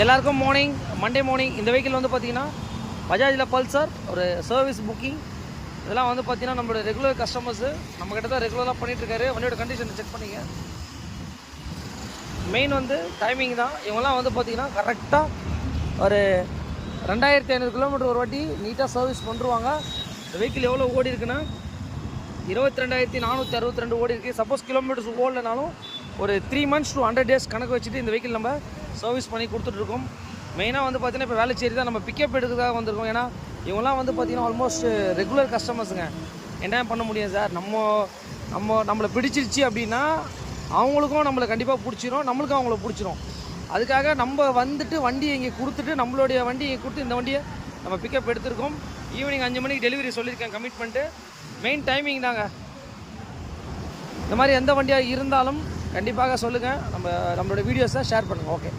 எல்லாருக்கும் Monday morning. இந்த vehicle வந்து பார்த்தீங்கன்னா பஜாஜில் பல்சர் ஒரு சர்வீஸ் புக்கிங். இதெல்லாம் வந்து பார்த்தீங்கன்னா நம்மளோட ரெகுலர் கஸ்டமர்ஸு நம்மக்கிட்ட தான் ரெகுலராக பண்ணிகிட்ருக்காரு. வண்டியோட கண்டிஷன் செக் பண்ணிங்க. மெயின் வந்து டைமிங் தான். இவங்கெல்லாம் வந்து பார்த்தீங்கன்னா கரெக்டாக ஒரு 2500 கிலோமீட்டர் ஒரு வாட்டி நீட்டாக சர்வீஸ் பண்ணுருவாங்க. இந்த வெஹிக்கிள் எவ்வளோ ஓடி இருக்குன்னா 22,462 ஓடி இருக்குது. சப்போஸ் கிலோமீட்டர்ஸ் ஓடலனாலும் ஒரு 3 months to 100 days கணக்கு வச்சுட்டு இந்த வெஹிக்கிள் நம்ம சர்வீஸ் பண்ணி கொடுத்துட்ருக்கோம். மெயினாக வந்து பார்த்தீங்கன்னா இப்போ வேலைச்சேரி தான் நம்ம பிக்கப் எடுக்கிறதுக்காக வந்திருக்கோம். ஏன்னா இவங்கெல்லாம் வந்து பார்த்தீங்கன்னா ஆல்மோஸ்ட் ரெகுலர் கஸ்டமர்ஸுங்க. என்ன பண்ண முடியும் சார், நம்மளை பிடிச்சிருச்சு அப்படின்னா அவங்களுக்கும் நம்மளை கண்டிப்பாக பிடிச்சிரும், நம்மளுக்கும் அவங்கள பிடிச்சிரும். அதுக்காக நம்ம வந்துட்டு வண்டியை இங்கே கொடுத்துட்டு நம்மளுடைய வண்டியை இங்கே கொடுத்து இந்த வண்டியை நம்ம பிக்கப் எடுத்திருக்கோம். ஈவினிங் 5 மணிக்கு டெலிவரி சொல்லியிருக்கேன் கமிட்மெண்ட்டு. மெயின் டைமிங் தாங்க. இந்த மாதிரி எந்த வண்டியாக இருந்தாலும் கண்டிப்பாக சொல்லுங்கள். நம்மளோட வீடியோஸை ஷேர் பண்ணுங்கள். ஓகே.